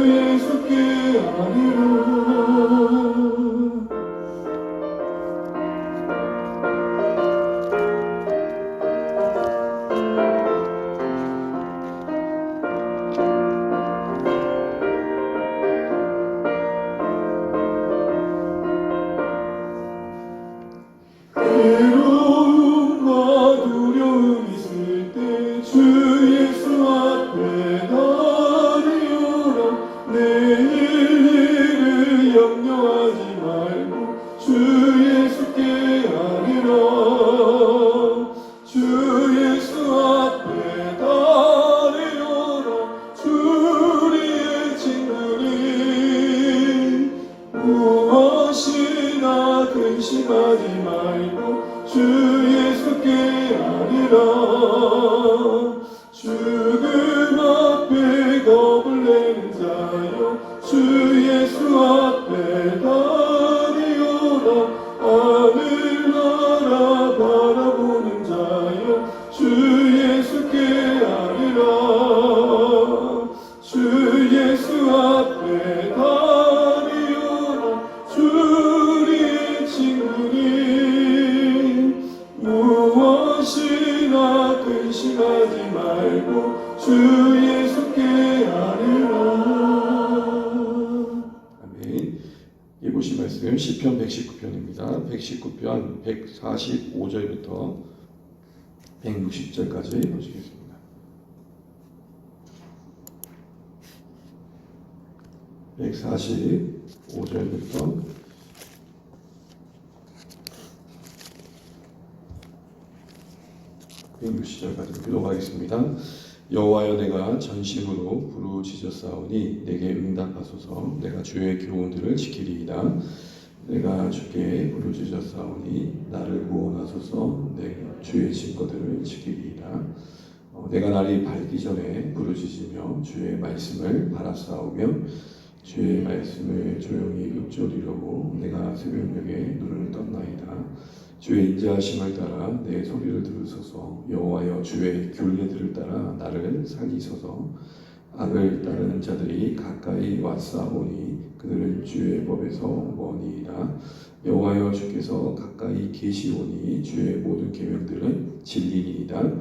예수께 아뢰라. 괴로움과 두려움 있을 때 주 예수 앞에 나아오라. 내일 일을 염려하지 말고 주 예수께 아뢰라. 주 예수 앞에 나아오라. 주리의 친구니 무엇이나 근심하지 말고 주 예수께 아뢰라. 죽음 앞에 겁을 내는 자여 주 예수 앞에 다리오라. 하늘나라 바라보는 자여 주 예수께 아뢰라. 주 예수 앞에 다리오라. 주리의 친구니 무엇이나 근심하지 말고 주 예수께 아뢰라. 아멘. 예, 보신 말씀 시편 119편입니다. 119편 145절부터 160절까지 보시겠습니다. (145절부터) 160절까지 기도하겠습니다. 여호와여, 내가 전심으로 부르짖었사오니 내게 응답하소서. 내가 주의 교훈들을 지키리이다. 내가 주께 부르짖었사오니 나를 구원하소서. 내가 주의 증거들을 지키리이다. 내가 날이 밝기 전에 부르짖으며 주의 말씀을 바라싸우며 주의 말씀을 조용히 읊조리려고 내가 새벽녘에 눈을 떴나이다. 주의 인자하심을 따라 내 소리를 들으소서. 여호와여, 주의 굴레들을 따라 나를 살리소서. 악을 따르는 자들이 가까이 왔사오니 그들은 주의 법에서 머니이다. 여호와여, 주께서 가까이 계시오니 주의 모든 계명들은 진리니이다.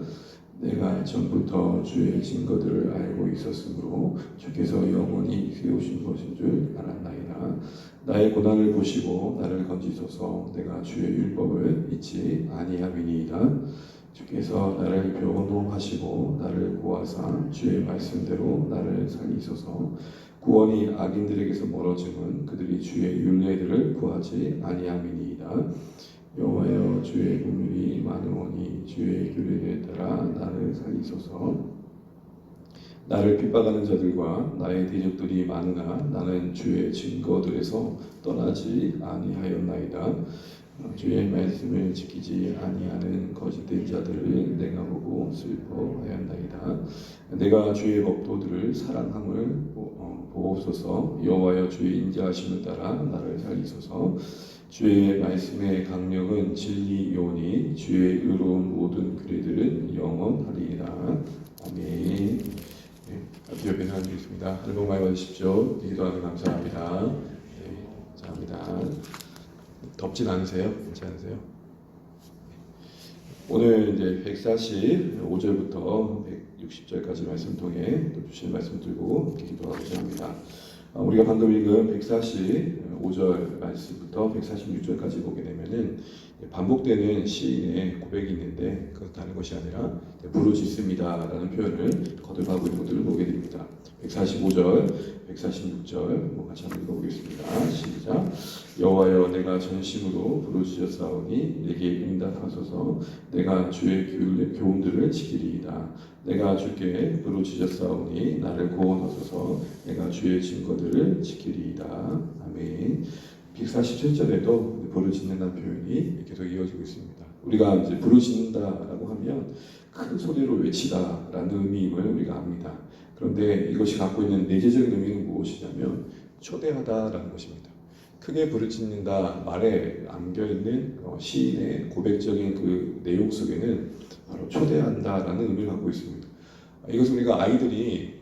내가 전부터 주의 증거들을 알고 있었으므로 주께서 영원히 세우신 것인 줄 알았나이다. 나의 고난을 보시고 나를 건지소서. 내가 주의 율법을 잊지 아니함이니이다. 주께서 나를 변호하시고 나를 구하사 주의 말씀대로 나를 살리소서. 구원이 악인들에게서 멀어짐은 그들이 주의 율례들을 구하지 아니함이니이다. 여호와여, 주의 긍휼이 많으오니 주의 규례에 따라 나를 살리소서. 나를 핍박하는 자들과 나의 대적들이 많으나 나는 주의 증거들에서 떠나지 아니하였나이다. 주의 말씀을 지키지 아니하는 거짓된 자들을 내가 보고 슬퍼하였나이다. 내가 주의 법도들을 사랑함을 보옵소서. 여호와여, 주의 인자하심을 따라 나를 살리소서. 주의 말씀의 강력은 진리이오니 주의 의로운 모든 규례들은 영원하리이다. 아멘. 앞뒤 옆에 나누겠습니다. 하늘 복 많이 받으십시오. 기도하며 감사합니다. 네, 감사합니다. 덥진 않으세요? 괜찮으세요? 오늘 이제 145절부터 160절까지 말씀 통해 또 주신 말씀 들고 기도하고자 합니다. 우리가 방금 읽은 145절 말씀부터 146절까지 보게 되면은 반복되는 시인의 고백이 있는데 그것 다른 것이 아니라 부르짖습니다라는 표현을 거듭하고 있는 것들을 보게 됩니다. 145절, 146절 같이 한번 읽어보겠습니다. 시작. 여호와여, 내가 전심으로 부르짖었사오니 내게 응답하소서. 내가 주의 교훈들을 지키리이다. 내가 주께 부르짖었사오니 나를 구원하소서. 내가 주의 증거들을 지키리이다. 아멘. 147절에도 부르짖는다는 표현이 계속 이어지고 있습니다. 우리가 이제 부르짖는다라고 하면 큰 소리로 외치다라는 의미임을 우리가 압니다. 그런데 이것이 갖고 있는 내재적인 의미는 무엇이냐면 초대하다라는 것입니다. 크게 부르짖는다 말에 안겨있는 시인의 고백적인 그 내용 속에는 바로 초대한다라는 의미를 갖고 있습니다. 이것은 우리가 아이들이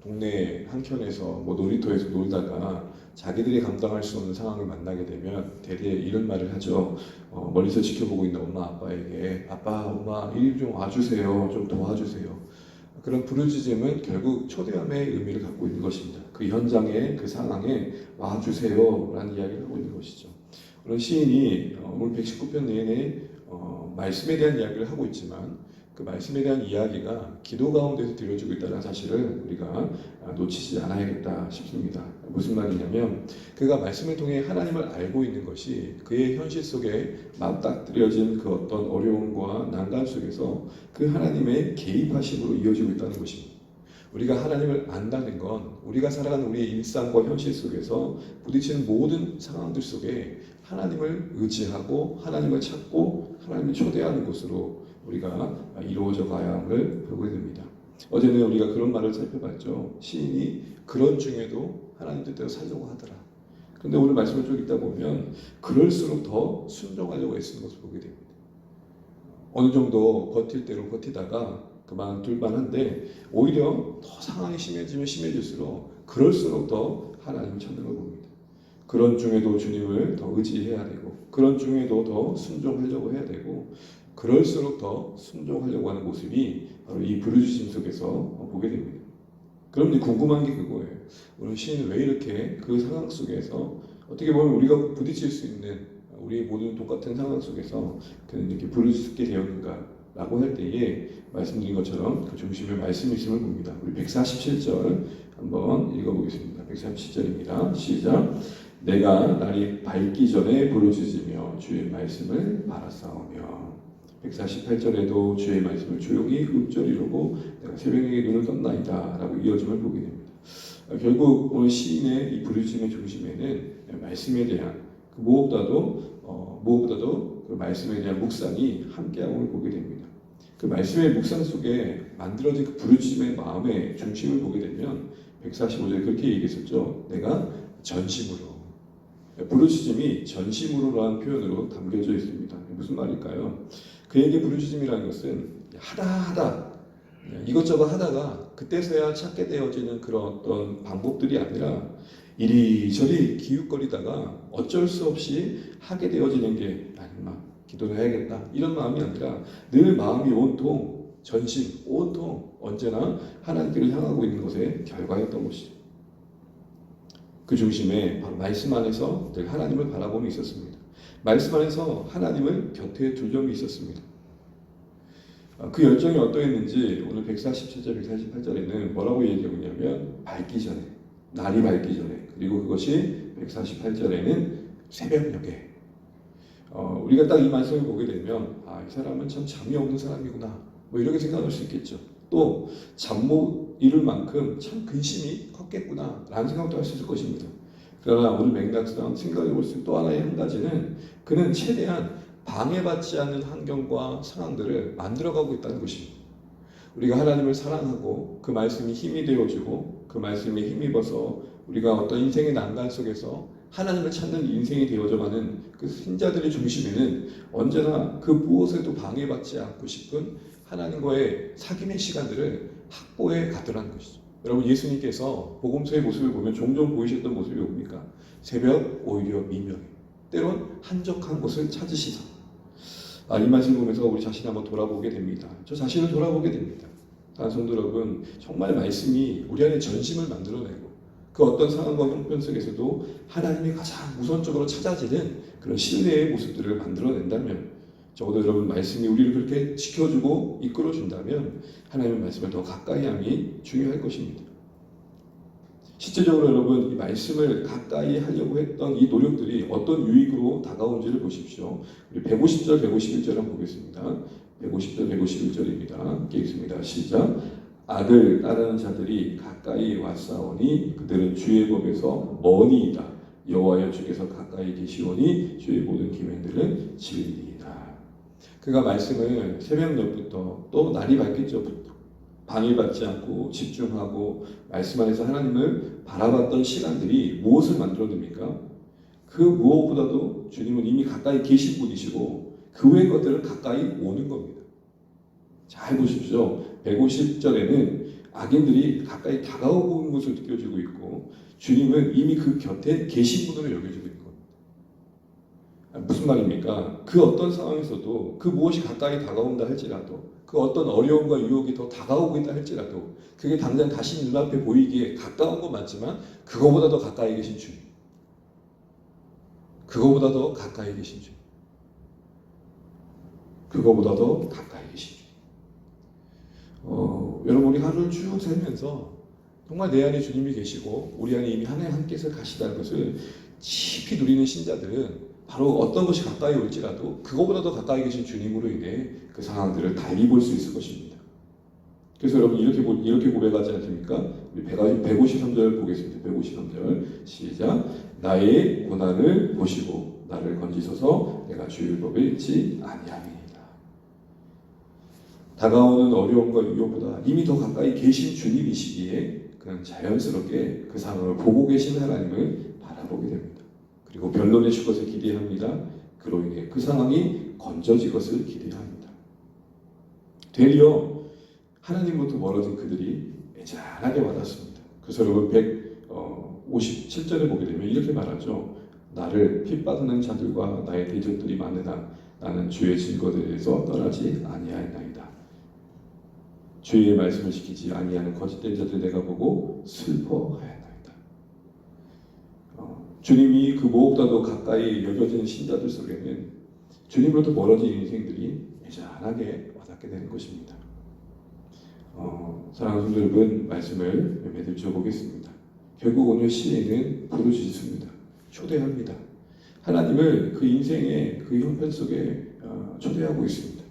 동네 한켠에서 뭐 놀이터에서 놀다가 자기들이 감당할 수 없는 상황을 만나게 되면 대개 이런 말을 하죠. 멀리서 지켜보고 있는 엄마 아빠에게 아빠 엄마 이리 좀 와주세요. 좀 도와주세요. 그런 부르짖음은 결국 초대함의 의미를 갖고 있는 것입니다. 그 현장에 그 상황에 와주세요 라는 이야기를 하고 있는 것이죠. 오늘 시인이 오늘 119편 내내 말씀에 대한 이야기를 하고 있지만 그 말씀에 대한 이야기가 기도 가운데서 드려지고 있다는 사실을 우리가 놓치지 않아야겠다 싶습니다. 무슨 말이냐면 그가 말씀을 통해 하나님을 알고 있는 것이 그의 현실 속에 맞닥뜨려진 그 어떤 어려움과 난간 속에서 그 하나님의 개입하심으로 이어지고 있다는 것입니다. 우리가 하나님을 안다는 건 우리가 살아가는 우리의 일상과 현실 속에서 부딪히는 모든 상황들 속에 하나님을 의지하고 하나님을 찾고 하나님을 초대하는 것으로 우리가 이루어져 가야 함을 보게 됩니다. 어제는 우리가 그런 말을 살펴봤죠. 시인이 그런 중에도 하나님 뜻대로 살려고 하더라. 그런데 오늘 말씀을 쭉 읽다 보면 그럴수록 더 순종하려고 애쓰는 것을 보게 됩니다. 어느 정도 버틸 대로 버티다가 그만둘 만한데 오히려 더 상황이 심해지면 심해질수록 그럴수록 더 하나님을 찾는 걸 봅니다. 그런 중에도 주님을 더 의지해야 되고 그런 중에도 더 순종하려고 해야 되고 그럴수록 더 순종하려고 하는 모습이 바로 이 부르짖음 속에서 보게 됩니다. 그럼 궁금한 게 그거예요. 오늘 시인은 왜 이렇게 그 상황 속에서 어떻게 보면 우리가 부딪힐 수 있는 우리 모든 똑같은 상황 속에서 그는 이렇게 부르짖게 되었는가 라고 할 때에 말씀드린 것처럼 그 중심에 말씀이 있음을 봅니다. 우리 147절 한번 읽어보겠습니다. 147절입니다. 시작. 내가 날이 밝기 전에 부르짖으며 주의 말씀을 바라싸우며 148절에도 주의 말씀을 조용히 읊조리르고 내가 새벽에 눈을 떴나이다 라고 이어짐을 보게 됩니다. 결국 오늘 시인의 이 부르짖음의 중심에는 말씀에 대한 그 무엇보다도 그 말씀에 대한 묵상이 함께함을 보게 됩니다. 그 말씀의 묵상 속에 만들어진 그 부르짖음의 마음의 중심을 보게 되면 145절에 그렇게 얘기했었죠. 내가 전심으로 부르짖음이 전심으로라는 표현으로 담겨져 있습니다. 무슨 말일까요? 그에게 부르짖음이라는 것은 하다 이것저것 하다가 그때서야 찾게 되어지는 그런 어떤 방법들이 아니라 이리저리 기웃거리다가 어쩔 수 없이 하게 되어지는 게 아니마 기도를 해야겠다 이런 마음이 아니라 늘 마음이 온통 전심 온통 언제나 하나님께를 향하고 있는 것의 결과였던 것이죠. 그 중심에 바로 말씀 안에서 늘 하나님을 바라봄이 있었습니다. 말씀 안에서 하나님을 곁에 둘 점이 있었습니다. 그 열정이 어떠했는지 오늘 147절, 148절에는 뭐라고 얘기하고 있냐면 밝기 전에, 날이 밝기 전에, 그리고 그것이 148절에는 새벽녘에 우리가 딱 이 말씀을 보게 되면 이 사람은 참 잠이 없는 사람이구나 뭐 이렇게 생각할 수 있겠죠. 또 잠 못 이룰 만큼 참 근심이 컸겠구나 라는 생각도 할 수 있을 것입니다. 그러나 오늘 맥락상 생각해 볼 수 있는 또 하나의 한 가지는 그는 최대한 방해받지 않는 환경과 상황들을 만들어가고 있다는 것입니다. 우리가 하나님을 사랑하고 그 말씀이 힘이 되어지고 그 말씀에 힘입어서 우리가 어떤 인생의 난간 속에서 하나님을 찾는 인생이 되어져가는 그 신자들의 중심에는 언제나 그 무엇에도 방해받지 않고 싶은 하나님과의 사귐의 시간들을 확보해 가더라는 것이죠. 여러분 예수님께서 복음서의 모습을 보면 종종 보이셨던 모습이 뭡니까? 새벽 오히려 미명에 때론 한적한 곳을 찾으시사 이 말씀을 보면서 우리 자신을 한번 돌아보게 됩니다. 저 자신을 돌아보게 됩니다. 성도 여러분 정말 말씀이 우리 안에 전심을 만들어내고 그 어떤 상황과 형편 속에서도 하나님이 가장 우선적으로 찾아지는 그런 신뢰의 모습들을 만들어낸다면 적어도 여러분 말씀이 우리를 그렇게 지켜주고 이끌어준다면 하나님의 말씀을 더 가까이 함이 중요할 것입니다. 실제적으로 여러분 이 말씀을 가까이 하려고 했던 이 노력들이 어떤 유익으로 다가온지를 보십시오. 우리 150절, 151절 한번 보겠습니다. 150절, 151절입니다. 함께 읽습니다. 시작. 악을 따르는 자들이 가까이 왔사오니 그들은 주의 법에서 머니 있다. 여호와여 주께서 가까이 계시오니 주의 모든 기명들을 진리이다. 그가 말씀을 새벽녘부터 또 날이 밝기 전부터 방해받지 않고 집중하고 말씀 안에서 하나님을 바라봤던 시간들이 무엇을 만들어냅니까? 그 무엇보다도 주님은 이미 가까이 계신 분이시고 그 외의 것들은 가까이 오는 겁니다. 잘 보십시오. 150절에는 악인들이 가까이 다가오고 있는 것으로 느껴지고 있고 주님은 이미 그 곁에 계신 분으로 여겨지고 있는 겁니다. 무슨 말입니까? 그 어떤 상황에서도 그 무엇이 가까이 다가온다 할지라도 그 어떤 어려움과 유혹이 더 다가오고 있다 할지라도 그게 당장 다시 눈앞에 보이기에 가까운 건 맞지만 그거보다 더 가까이 계신 주님, 그거보다 더 가까이 계신 주님, 그거보다 더 가까이 계신 주님. 여러분 우리 하루를 쭉 살면서 정말 내 안에 주님이 계시고 우리 안에 이미 하나님 함께서 가시다는 것을 깊이 누리는 신자들은 바로 어떤 것이 가까이 올지라도 그거보다 더 가까이 계신 주님으로 인해 그 상황들을 달리 볼 수 있을 것입니다. 그래서 여러분 이렇게 고백하지 않습니까? 153절 보겠습니다. 153절 시작. 나의 고난을 보시고 나를 건지소서. 내가 주의 법을 잊지 아니함이니라. 다가오는 어려움과 유혹보다 이미 더 가까이 계신 주님이시기에 그는 자연스럽게 그 상황을 보고 계신 하나님을 바라보게 됩니다. 그리고 변론의 주 것을 기대합니다. 그로 인해 그 상황이 건져질 것을 기대합니다. 되려 하나님부터 멀어진 그들이 애잔하게 와닿습니다. 그래서 여러분 157절에 보게 되면 이렇게 말하죠. 나를 핍박하는 자들과 나의 대적들이 많으나 나는 주의 증거들에서 떠나지 아니하였나이다. 주의 말씀을 지키지 아니하는 거짓된 자들 내가 보고 슬퍼하였나이다. 주님이 그 무엇보다도 가까이 여겨지는 신자들 속에는 주님으로부터 멀어진 인생들이 애잔하게 와닿게 되는 것입니다. 사랑하는 성도 여러분, 말씀을 맺어 보겠습니다. 결국 오늘 시에는 부르짖습니다. 초대합니다. 하나님을 그 인생의 그 형편 속에 초대하고 있습니다.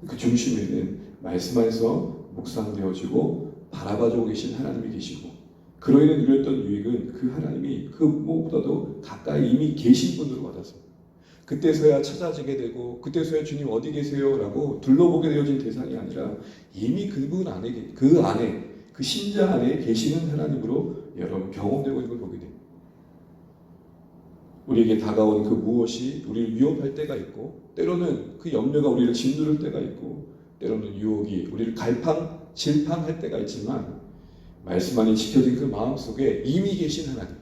그 중심에는 말씀 안에서 묵상되어지고 바라봐주고 계신 하나님이 계시고 그로 인해 누렸던 유익은 그 하나님이 그 무엇보다도 가까이 이미 계신 분으로 와닿습니다. 그때서야 찾아지게 되고 그때서야 주님 어디 계세요? 라고 둘러보게 되어진 대상이 아니라 이미 그분 안에 그 신자 안에 계시는 하나님으로 여러분 경험되고 있는 걸 보게 됩니다. 우리에게 다가오는 그 무엇이 우리를 위협할 때가 있고 때로는 그 염려가 우리를 짓누를 때가 있고 때로는 유혹이 우리를 질팡할 때가 있지만 말씀 안에 지켜진 그 마음속에 이미 계신 하나님,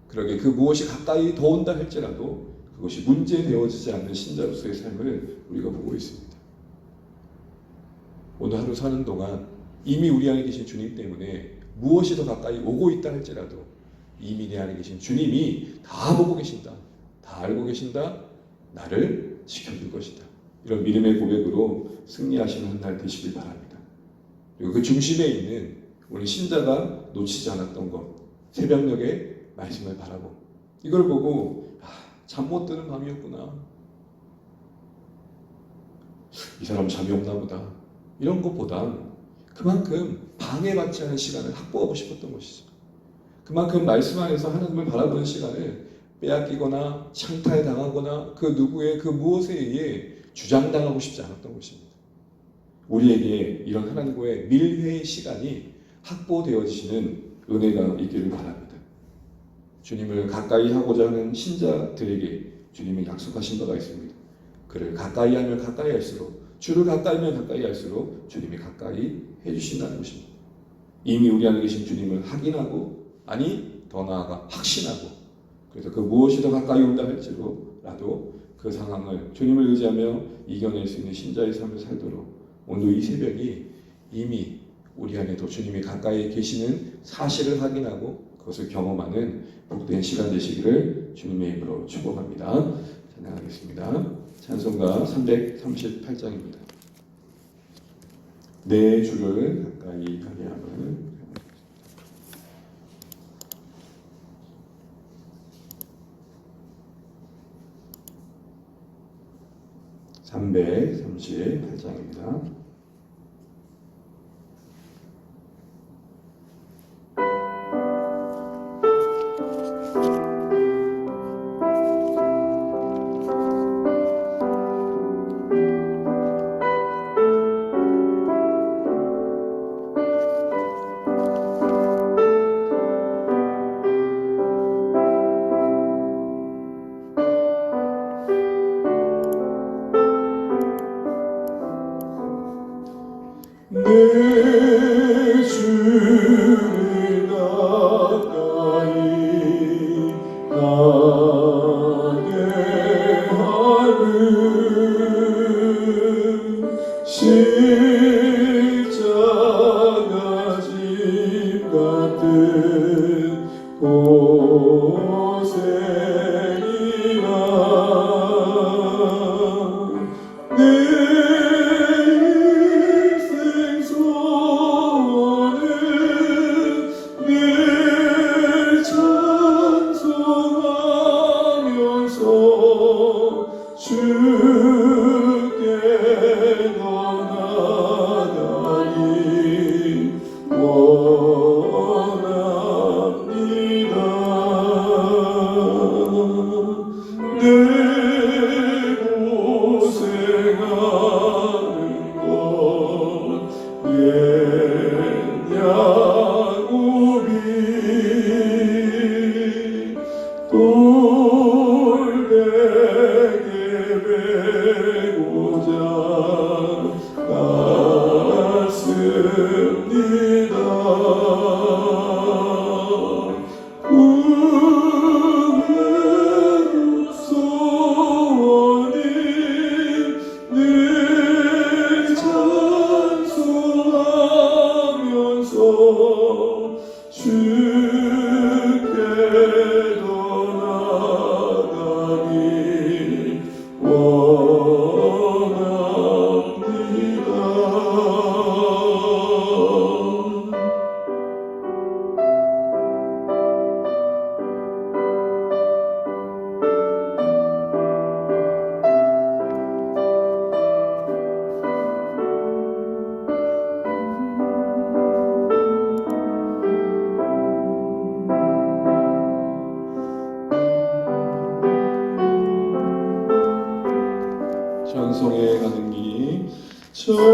그러게 그 무엇이 가까이 더 온다 할지라도 그것이 문제되어지지 않는 신자로서의 삶을 우리가 보고 있습니다. 오늘 하루 사는 동안 이미 우리 안에 계신 주님 때문에 무엇이 더 가까이 오고 있다 할지라도 이미 내 안에 계신 주님이 다 보고 계신다, 다 알고 계신다, 나를 지켜줄 것이다. 이런 믿음의 고백으로 승리하시는 한 날 되시길 바랍니다. 그리고 그 중심에 있는 우리 신자가 놓치지 않았던 것, 새벽녘에 말씀을 바라보 이걸 보고 잠 못 드는 밤이었구나, 이 사람 잠이 없나 보다, 이런 것보다 그만큼 방해받지 않은 시간을 확보하고 싶었던 것이죠. 그만큼 말씀 안에서 하나님을 바라보는 시간을 빼앗기거나 창탈 당하거나 그 누구의 그 무엇에 의해 주장당하고 싶지 않았던 것입니다. 우리에게 이런 하나님과의 밀회의 시간이 확보되어지시는 은혜가 있기를 바랍니다. 주님을 가까이 하고자 하는 신자들에게 주님이 약속하신 바가 있습니다. 그를 가까이 하면 가까이 할수록, 주를 가까이 하면 가까이 할수록 주님이 가까이 해주신다는 것입니다. 이미 우리 안에 계신 주님을 확인하고, 아니 더 나아가 확신하고, 그래서 그 무엇이 더 가까이 온다 할지라도 그 상황을 주님을 의지하며 이겨낼 수 있는 신자의 삶을 살도록 오늘 이 새벽이 이미 우리 안에도 주님이 가까이 계시는 사실을 확인하고 그것을 경험하는 복된 시간 되시기를 주님의 이름으로 축복합니다. 찬양하겠습니다. 찬송가 338장입니다. 내 주를 가까이 하게 함을. 338장입니다. 내 꿈은 소원이 늘 찬송하면서 주께 떠나가기 원합니다. 전성에 가는 길, 전성에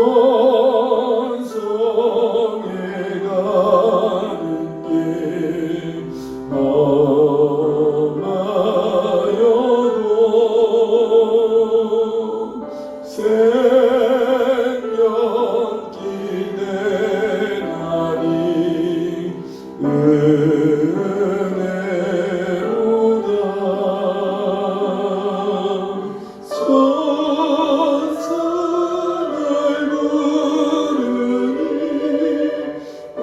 가는 길, 험하여도 생명길 대나리 은혜로다. 천사를 부르니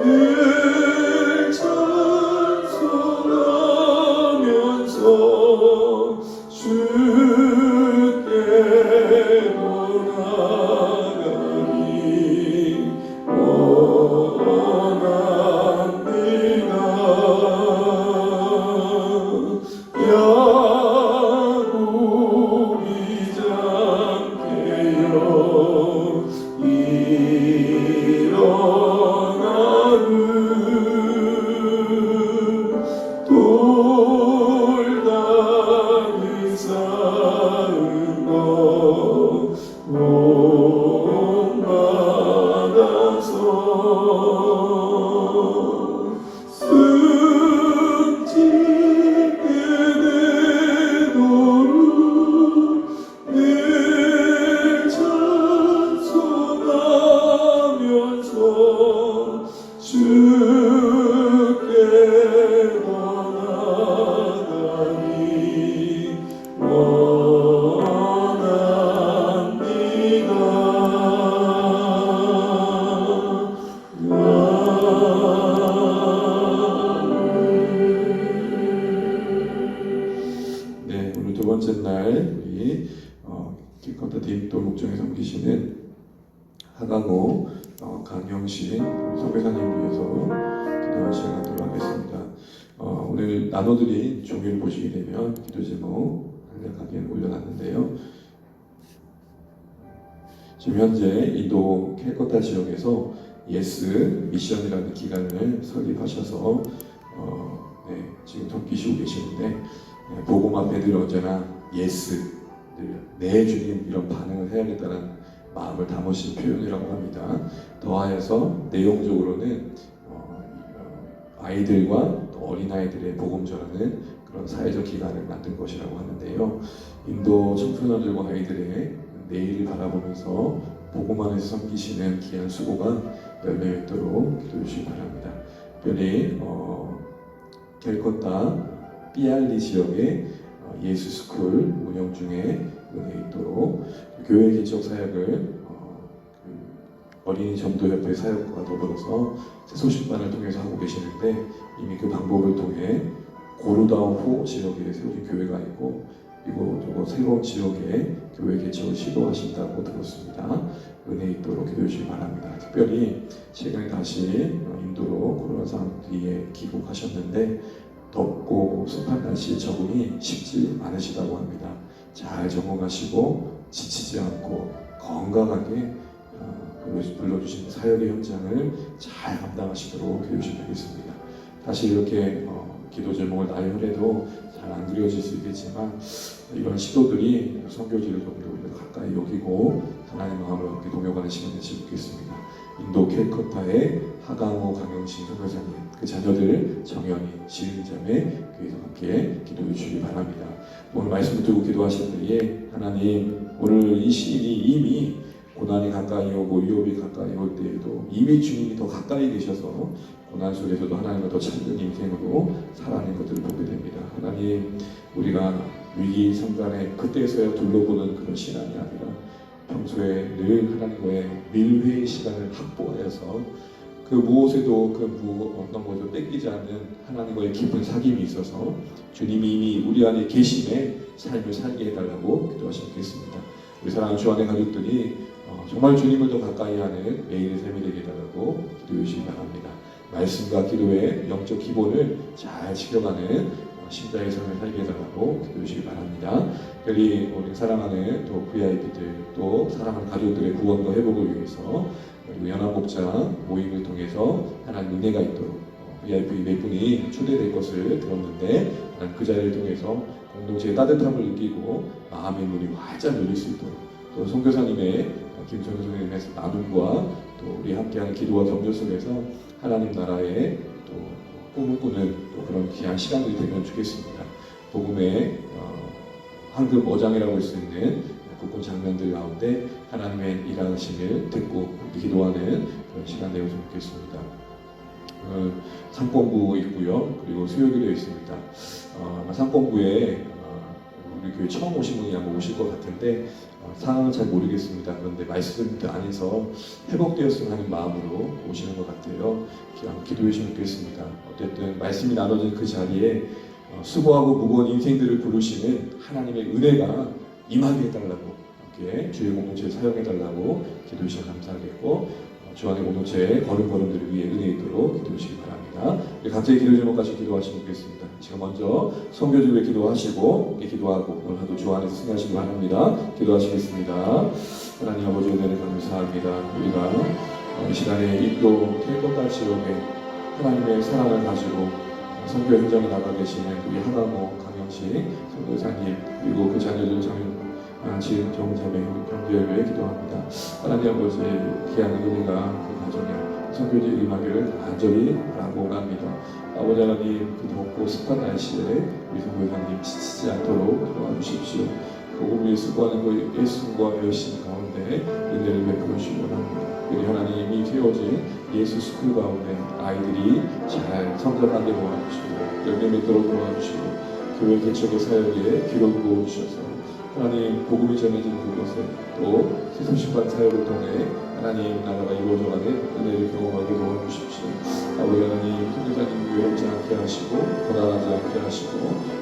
늘 찬송하면서 주께 돌아가기 원합니다. 야곱이 잠깨어 일어나는 돌다리 쌓은 것 본받아서 승짓게 되도록 늘 찬송하면서 주께 떠나가기 원합니다. 네, 오늘 두 번째 날 우리 길컨터 대입도 목장에 섬기시는 하강호 강영신 선교사님을 위해서 기도할 시간 갖도록 하겠습니다. 오늘 나눠드린 종이를 보시게 되면 기도 제목 간략하게 올려놨는데요. 지금 현재 인도 캘커타 지역에서 예스 미션이라는 기관을 설립하셔서 지금 섬기시고 계시는데 복음 앞에 늘 언제나 예스, 네 주님 이런 반응을 해야겠다는 마음을 담으신 표현이라고 합니다. 더하여서 내용적으로는 아이들과 또 어린아이들의 복음 전하는 그런 사회적 기관을 만든 것이라고 하는데요. 인도 청소년들과 아이들의 내일을 바라보면서 복음 안에서 섬기시는 귀한 수고가 열매 맺도록 기도해 주시기 바랍니다. 특별히 캘커타 삐알리 지역의 예수 스쿨 운영 중에 은혜 있도록 교회 개척 사역을 어린이 전도협회 사역과 더불어서 소식반을 통해서 하고 계시는데 이미 그 방법을 통해 고르다오 지역에 세우신 교회가 있고 그리고 또 새로운 지역에 교회 개척을 시도하신다고 들었습니다. 은혜 있도록 기도해 주시기 바랍니다. 특별히 최근에 다시 인도로 코로나 상황 뒤에 귀국하셨는데 덥고 습한 날씨에 적응이 쉽지 않으시다고 합니다. 잘 적응하시고 지치지 않고 건강하게 불러주신 사역의 현장을 잘 감당하시도록 기도해 주시겠습니다. 사실 이렇게 기도 제목을 나열해도 잘 안 그려질 수 있겠지만 이런 시도들이 선교지를 좀 더 가까이 여기고 하나님의 마음을 함께 동역하는 시간이 됐으면 좋겠습니다. 인도 캘커타의 하강호 강영신 선교사님 그 자녀들 정연이 지은자매 교회에서 함께 기도해 주시기 바랍니다. 오늘 말씀을 들고 기도하실 때에 하나님 오늘 이 시일이 이미 고난이 가까이 오고 위협이 가까이 올 때에도 이미 주님이 더 가까이 계셔서 고난 속에서도 하나님과 더 찾는 인생으로 살아가는 것들을 보게 됩니다. 하나님, 우리가 위기 순간에 그때서야 둘러보는 그런 신앙이 아니라 평소에 늘 하나님과의 밀회의 시간을 확보하여서 그 무엇에도 어떤 것도 뺏기지 않는 하나님과의 깊은 사귐이 있어서 주님이 이미 우리 안에 계심에 삶을 살게 해달라고 기도하시면 되겠습니다. 우리 사랑하는 주 안의 가족들이 정말 주님을 더 가까이 하는 매일의 삶이 되게 해달라고 기도해 주시기 바랍니다. 말씀과 기도의 영적 기본을 잘 지켜가는 신자의 삶을 살게 해달라고 기도해 주시기 바랍니다. 특히 우리 사랑하는 또 VIP들 또 사랑하는 가족들의 구원과 회복을 위해서 그리고 연합목장 모임을 통해서 하나님 은혜가 있도록 VIP 몇 분이 초대될 것을 들었는데 그 자리를 통해서 공동체의 따뜻함을 느끼고 마음의 문이 활짝 열릴 수 있도록 또 선교사님의 김선우 선생님의 나눔과 또 우리 함께하는 기도와 격려 속에서 하나님 나라의 또 꿈을 꾸는 또 그런 귀한 시간들이 되면 좋겠습니다. 복음의 황금 어장이라고 할 수 있는 국군 장면들 가운데 하나님의 일하심을 듣고 기도하는 그런 시간 되었으면 좋겠습니다. 상권부 있고요. 그리고 수요일에 있습니다. 상권부에 우리 교회 처음 오신 분이 아마 오실 것 같은데 상황은 잘 모르겠습니다. 그런데 말씀 안에서 회복되었으면 하는 마음으로 오시는 것 같아요. 기도해 주시면 좋겠습니다. 어쨌든 말씀이 나눠진 그 자리에 수고하고 무거운 인생들을 부르시는 하나님의 은혜가 임하게 해달라고 이렇게 주의 공동체에 사용해달라고 기도해 주시면 감사하겠고 주 안의 공동체의 걸음걸음들을 위해 은혜 있도록 기도해 주시기 바랍니다. 각자의 기도 제목까지 기도하시면 좋겠습니다. 지금 먼저 선교를 위해 기도하시고 기도하고 오늘 하루 주 안에서 승리하시기 바랍니다. 기도하시겠습니다. 하나님 아버지 은혜를 감사합니다. 우리가 이 시간에 인도될 것과 지역에 하나님의 사랑을 가지고 선교 현장에 나가 계시는 우리 하나모 강영식 선교사님 그리고 그 자녀들 지금 정자매 경제를 위해 기도합니다. 하나님 아버지 귀한 은혜가 그 가정에 선교지 임하기를 간절히 바라고갑니다. 아버지 하나님 그 덥고 습한 날씨에 우리 선교사님 지치지 않도록 도와주십시오. 복음을 수고하는 그 예수과 열심 가운데 은혜를 베풀어 주시기 바랍니다. 우리 하나님이 세워진 예수 스쿨 가운데 아이들이 잘 성장하게 도와주시고 열매 맺도록 도와주시고 교회 개척의 사역에 기록 부어주셔서 하나님 복음이 전해진 그곳에 또 세속심판 사역을 통해 하나님 나라가 이루어져가는 은혜를 경험하게 도와주십시오. 아버지 하나님 선교사님 외롭지 않게 하시고 고난하지 않게 하시고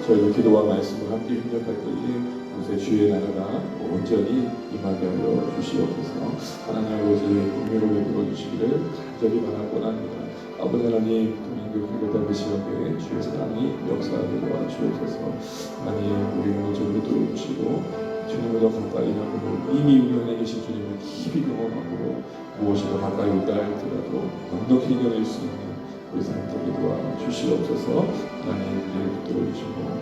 저희도 기도와 말씀을 함께 협력할 때에 요새 주의 나라가 온전히 임하게 하여 주시옵소서. 하나님 아버지 은혜로 베풀어 주시기를 간절히 바라고 합니다. 아버지 하나님 교회다 지역에 주의 사랑이 역사하게 도와주옵소서. 하나님 우리 공동체를 도와주시고 주님을 더 가까이 하고 이미 우리 안에 계신 주님을 깊이 경험하고 무엇이 더 가까이 온다 할지라도 넉넉히 이겨낼 수 있는 우리 삶 되게 도와주시옵소서. 하나님 우리를 붙들어 주시고